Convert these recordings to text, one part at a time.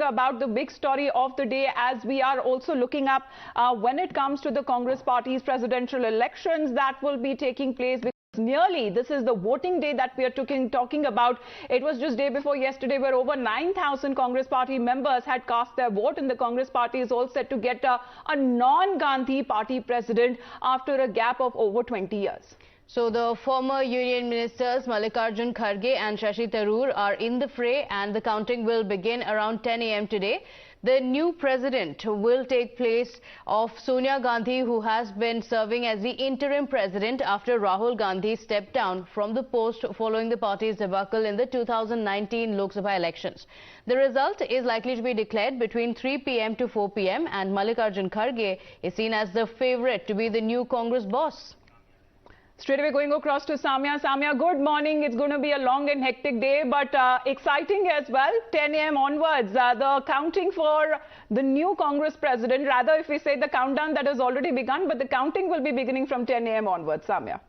about the big story of the day, as we are also looking up when it comes to the Congress party's presidential elections that will be taking place. Nearly, this is the voting day that we are talking about. It was just day before yesterday where over 9,000 Congress party members had cast their vote, and the Congress party is all set to get a non-Gandhi party president after a gap of over 20 years. So the former union ministers Mallikarjun Kharge and Shashi Tharoor are in the fray, and the counting will begin around 10 a.m. today. The new president will take place of Sonia Gandhi, who has been serving as the interim president after Rahul Gandhi stepped down from the post following the party's debacle in the 2019 Lok Sabha elections. The result is likely to be declared between 3 p.m. to 4 p.m. and Mallikarjun Kharge is seen as the favorite to be the new Congress boss. Straight away going across to Samia. Samia, good morning. It's going to be a long and hectic day, but exciting as well. 10 a.m. onwards, the counting for the new Congress president, rather if we say the countdown that has already begun, but the counting will be beginning from 10 a.m. onwards. Samia.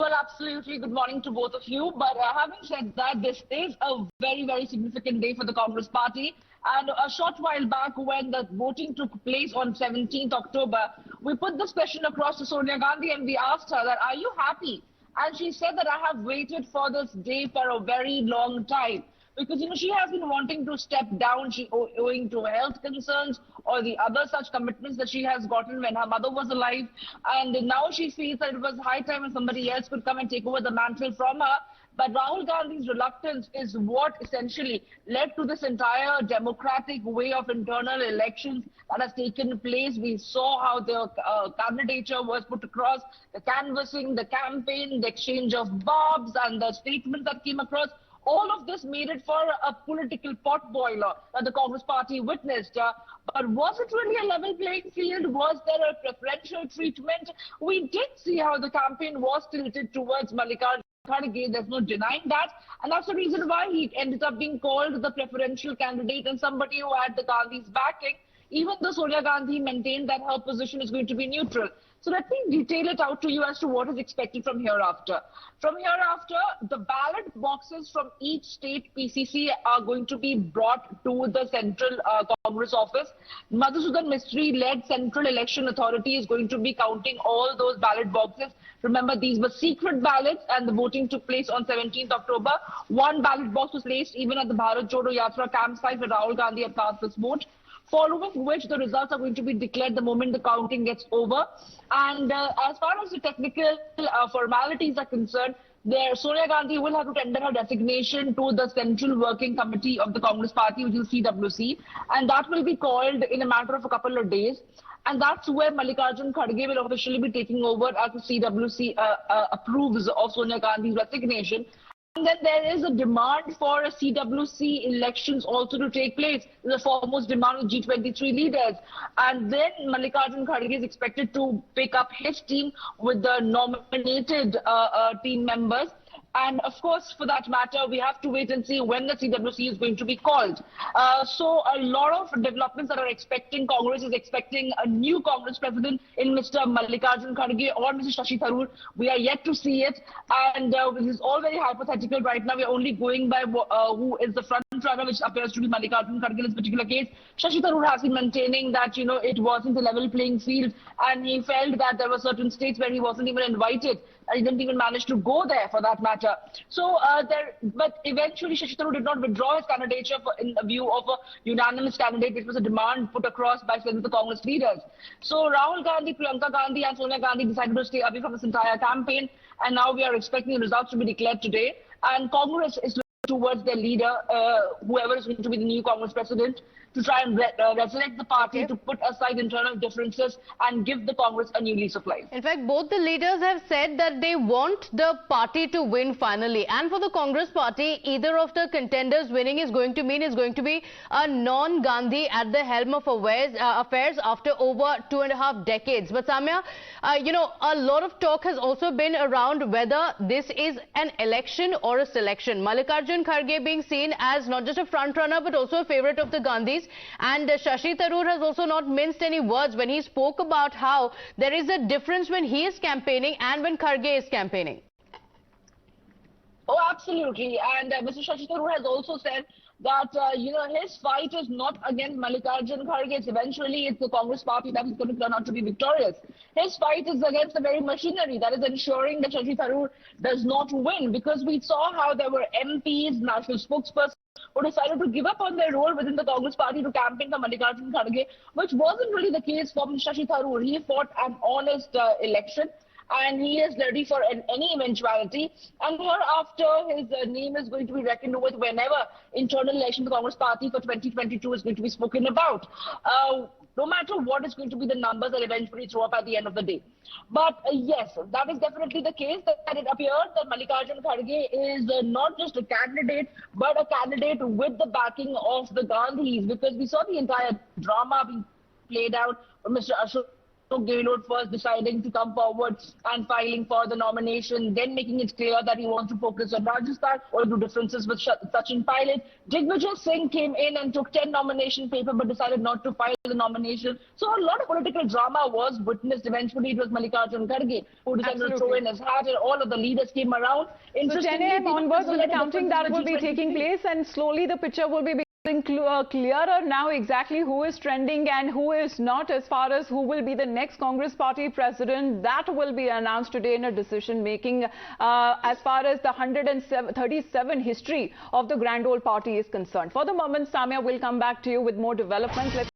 Well, absolutely. Good morning to both of you. But having said that, this is a very, very significant day for the Congress party. And a short while back, when the voting took place on 17th October, we put this question across to Sonia Gandhi and we asked her that, are you happy? And she said that I have waited for this day for a very long time. Because, she has been wanting to step down, owing to health concerns or the other such commitments that she has gotten when her mother was alive. And now she feels that it was high time when somebody else could come and take over the mantle from her. But Rahul Gandhi's reluctance is what essentially led to this entire democratic way of internal elections that has taken place. We saw how the candidature was put across, the canvassing, the campaign, the exchange of barbs and the statements that came across. All of this made it for a political potboiler that the Congress party witnessed. But was it really a level playing field? Was there a preferential treatment? We did see how the campaign was tilted towards Mallikarjun Kharge. There's no denying that. And that's the reason why he ended up being called the preferential candidate and somebody who had the Gandhi's backing, even though Sonia Gandhi maintained that her position is going to be neutral. So let me detail it out to you as to what is expected from hereafter. From hereafter, the ballot boxes from each state PCC are going to be brought to the Central Congress office. Madhusudan Mistry-led Central Election Authority is going to be counting all those ballot boxes. Remember, these were secret ballots and the voting took place on 17th October. One ballot box was placed even at the Bharat Jodo Yatra campsite where Rahul Gandhi had cast this vote, following which the results are going to be declared the moment the counting gets over. And as far as the technical formalities are concerned, Sonia Gandhi will have to tender her resignation to the Central Working Committee of the Congress Party, which is CWC, and that will be called in a matter of a couple of days. And that's where Mallikarjun Kharge will officially be taking over as the CWC approves of Sonia Gandhi's resignation. And then there is a demand for a CWC elections also to take place. The foremost demand of G23 leaders. And then Mallikarjun Kharge is expected to pick up his team with the nominated team members. And of course, for that matter, we have to wait and see when the CWC is going to be called. So a lot of developments that are expecting, Congress is expecting a new Congress president in Mr. Mallikarjun Kharge or Mr. Shashi Tharoor. We are yet to see it. And this is all very hypothetical right now. We are only going by who is the front runner, which appears to be Mallikarjun Kharge in this particular case. Shashi Tharoor has been maintaining that, it wasn't a level playing field. And he felt that there were certain states where he wasn't even invited. He didn't even manage to go there for that matter. So, but eventually Shashi Tharoor did not withdraw his candidature in view of a unanimous candidate, which was a demand put across by some of the Congress leaders. So Rahul Gandhi, Priyanka Gandhi and Sonia Gandhi decided to stay away from this entire campaign. And now we are expecting the results to be declared today. And Congress is looking towards their leader, whoever is going to be the new Congress president, to try and resurrect the party, to put aside internal differences and give the Congress a new lease of life. In fact, both the leaders have said that they want the party to win finally. And for the Congress party, either of the contenders winning is going to mean a non-Gandhi at the helm of affairs after over 2.5 decades. But Samia, a lot of talk has also been around whether this is an election or a selection. Mallikarjun Kharge being seen as not just a front runner but also a favorite of the Gandhis. And Shashi Tharoor has also not minced any words when he spoke about how there is a difference when he is campaigning and when Kharge is campaigning. Oh, absolutely. And Mr. Shashi Tharoor has also said that, his fight is not against Mallikarjun Kharge. Eventually, it's the Congress party that is going to turn out to be victorious. His fight is against the very machinery that is ensuring that Shashi Tharoor does not win, because we saw how there were MPs, national spokespersons, who decided to give up on their role within the Congress party to campaign for Mallikarjun Kharge, which wasn't really the case for Shashi Tharoor. He fought an honest election, and he is ready for any eventuality. And hereafter, his name is going to be reckoned with whenever internal election of the Congress party for 2022 is going to be spoken about. No matter what is going to be the numbers that eventually throw up at the end of the day. But yes, that is definitely the case, that it appears that Mallikarjun Kharge is not just a candidate, but a candidate with the backing of the Gandhis, because we saw the entire drama being played out from Mr. Ashok Gehlot first deciding to come forward and filing for the nomination, then making it clear that he wants to focus on Rajasthan or do differences with Sachin Pilot. Digvijay Singh came in and took 10 nomination paper but decided not to file the nomination. So a lot of political drama was witnessed. Eventually, it was Mallikarjun Kharge who decided to throw in his hat, and all of the leaders came around. So 10 a.m. onwards with the counting that will be taking place, and slowly the picture will be clearer now exactly who is trending and who is not, as far as who will be the next Congress party president. That will be announced today in a decision making as far as the 137 history of the grand old party is concerned. For the moment, Samia will come back to you with more developments.